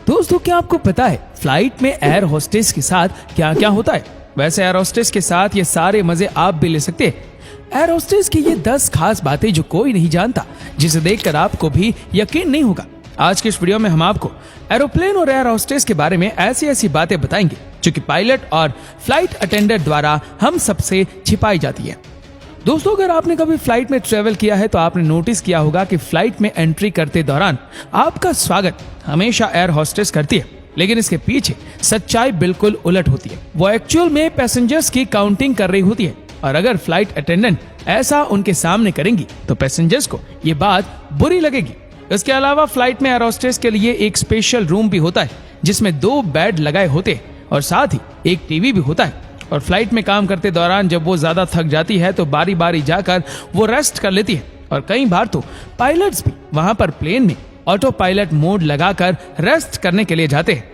दोस्तों क्या आपको पता है फ्लाइट में एयर होस्टेस के साथ क्या क्या होता है? वैसे एयर होस्टेस के साथ ये सारे मजे आप भी ले सकते हैं। एयर होस्टेस की ये 10 खास बातें जो कोई नहीं जानता, जिसे देखकर आपको भी यकीन नहीं होगा। आज के इस वीडियो में हम आपको एरोप्लेन और एयर होस्टेस के बारे में ऐसी ऐसी बातें बताएंगे जो कि पायलट और फ्लाइट अटेंडेंट द्वारा हम सबसे छिपाई जाती है। दोस्तों अगर आपने कभी फ्लाइट में ट्रेवल किया है तो आपने नोटिस किया होगा कि फ्लाइट में एंट्री करते दौरान आपका स्वागत हमेशा एयर होस्टेस करती है, लेकिन इसके पीछे सच्चाई बिल्कुल उलट होती है। वो एक्चुअल में पैसेंजर्स की काउंटिंग कर रही होती है और अगर फ्लाइट अटेंडेंट ऐसा उनके सामने करेंगी तो पैसेंजर्स को ये बात बुरी लगेगी। इसके अलावा फ्लाइट में एयर होस्टेस के लिए एक स्पेशल रूम भी होता है जिसमें 2 बेड लगाए होते हैं और साथ ही एक टीवी भी होता है। और फ्लाइट में काम करते दौरान जब वो ज्यादा थक जाती है तो बारी बारी जाकर वो रेस्ट कर लेती है और कई बार तो पायलट्स भी वहां पर प्लेन में ऑटो पायलट मोड लगाकर रेस्ट करने के लिए जाते हैं।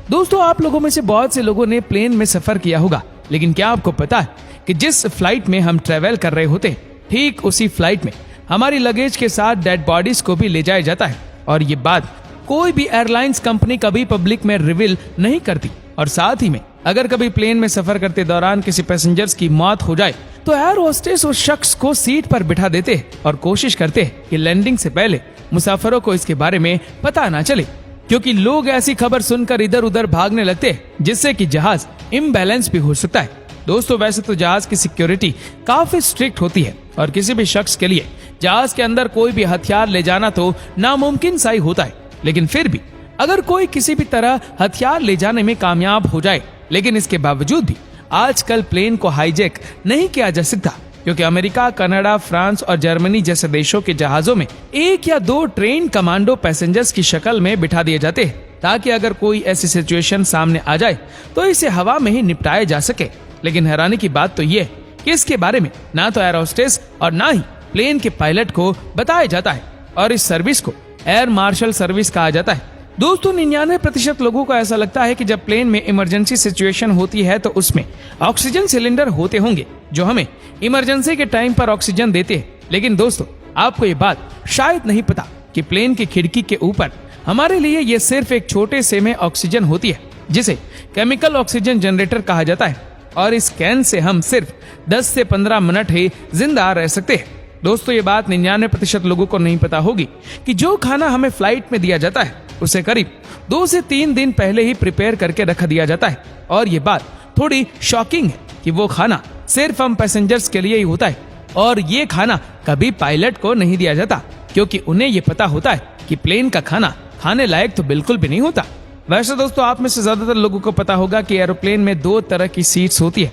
दोस्तों आप लोगों में से बहुत से लोगों ने प्लेन में सफर किया होगा, लेकिन क्या आपको पता है कि जिस फ्लाइट में हम ट्रेवल कर रहे होते हैं ठीक उसी फ्लाइट में हमारी लगेज के साथ डेड बॉडीज को भी ले जाया जाता है और ये बात कोई भी एयरलाइंस कंपनी कभी पब्लिक में रिवील नहीं करती। और साथ ही में अगर कभी प्लेन में सफर करते दौरान किसी पैसेंजर्स की मौत हो जाए तो एयर होस्टेस उस शख्स को सीट पर बिठा देते हैं और कोशिश करते हैं कि लैंडिंग से पहले मुसाफिरों को इसके बारे में पता ना चले, क्योंकि लोग ऐसी खबर सुनकर इधर उधर भागने लगते हैं जिससे कि जहाज इम्बैलेंस भी हो सकता है। दोस्तों वैसे तो जहाज की सिक्योरिटी काफी स्ट्रिक्ट होती है और किसी भी शख्स के लिए जहाज के अंदर कोई भी हथियार ले जाना तो नामुमकिन सा ही होता है, लेकिन फिर भी अगर कोई किसी भी तरह हथियार ले जाने में कामयाब हो जाए, लेकिन इसके बावजूद भी आजकल प्लेन को हाईजैक नहीं किया जा सकता, क्योंकि अमेरिका, कनाडा, फ्रांस और जर्मनी जैसे देशों के जहाजों में 1 या 2 ट्रेन कमांडो पैसेंजर्स की शक्ल में बिठा दिए जाते हैं ताकि अगर कोई ऐसी सिचुएशन सामने आ जाए तो इसे हवा में ही निपटाया जा सके। लेकिन हैरानी की बात तो ये कि इसके बारे में ना तो एयर होस्टेस और ना ही प्लेन के पायलट को बताया जाता है और इस सर्विस को एयर मार्शल सर्विस कहा जाता है। दोस्तों 99% लोगों को ऐसा लगता है कि जब प्लेन में इमरजेंसी सिचुएशन होती है तो उसमें ऑक्सीजन सिलेंडर होते होंगे जो हमें इमरजेंसी के टाइम पर ऑक्सीजन देते हैं, लेकिन दोस्तों आपको ये बात शायद नहीं पता कि प्लेन की खिड़की के ऊपर हमारे लिए ये सिर्फ एक छोटे से में ऑक्सीजन होती है जिसे केमिकल ऑक्सीजन जनरेटर कहा जाता है और इस कैन से हम सिर्फ 10 से 15 मिनट ही जिंदा रह सकते हैं। दोस्तों ये बात 99% लोगों को नहीं पता होगी कि जो खाना हमें फ्लाइट में दिया जाता है उसे करीब 2 से 3 दिन पहले ही प्रिपेयर करके रख दिया जाता है और ये बात थोड़ी शॉकिंग है कि वो खाना सिर्फ हम पैसेंजर्स के लिए ही होता है और ये खाना कभी पायलट को नहीं दिया जाता, क्योंकि उन्हें ये पता होता है कि प्लेन का खाना खाने लायक तो बिल्कुल भी नहीं होता। वैसे दोस्तों आप में से ज्यादातर लोगों को पता होगा कि एरोप्लेन में 2 तरह की सीट्स होती है,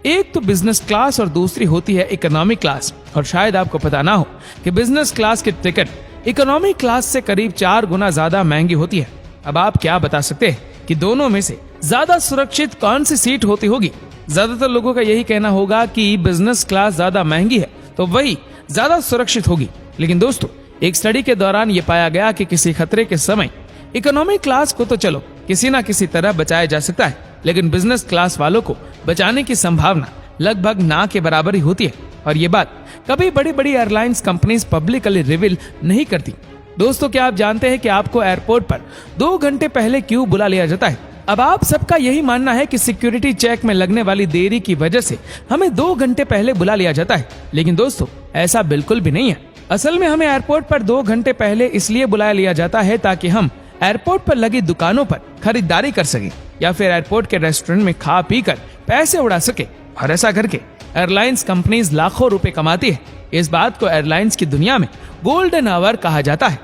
एक तो बिजनेस क्लास और दूसरी होती है इकोनॉमी क्लास। और शायद आपको पता ना हो कि बिजनेस क्लास की टिकट इकोनॉमी क्लास से करीब 4 गुना ज्यादा महंगी होती है। अब आप क्या बता सकते हैं कि दोनों में से ज्यादा सुरक्षित कौन सी सीट होती होगी? ज्यादातर लोगों का यही कहना होगा कि बिजनेस क्लास ज्यादा महंगी है तो वही ज्यादा सुरक्षित होगी। लेकिन दोस्तों एक स्टडी के दौरान ये पाया गया कि किसी खतरे के समय इकोनॉमी क्लास को तो चलो किसी ना किसी तरह बचाया जा सकता है, लेकिन बिजनेस क्लास वालों को बचाने की संभावना लगभग ना के बराबर ही होती है और ये बात कभी बड़ी बड़ी एयरलाइंस कंपनीज पब्लिकली रिवील नहीं करती। दोस्तों क्या आप जानते हैं कि आपको एयरपोर्ट पर 2 घंटे पहले क्यों बुला लिया जाता है? अब आप सबका यही मानना है कि सिक्योरिटी चेक में लगने वाली देरी की वजह से हमें 2 घंटे पहले बुला लिया जाता है, लेकिन दोस्तों ऐसा बिल्कुल भी नहीं है। असल में हमें एयरपोर्ट पर 2 घंटे पहले इसलिए बुला लिया जाता है ताकि हम एयरपोर्ट पर लगी दुकानों पर खरीदारी कर सके या फिर एयरपोर्ट के रेस्टोरेंट में खा पी कर पैसे उड़ा सके। और ऐसा करके एयरलाइंस कंपनीज लाखों रुपए कमाती है। इस बात को एयरलाइंस की दुनिया में गोल्डन आवर कहा जाता है।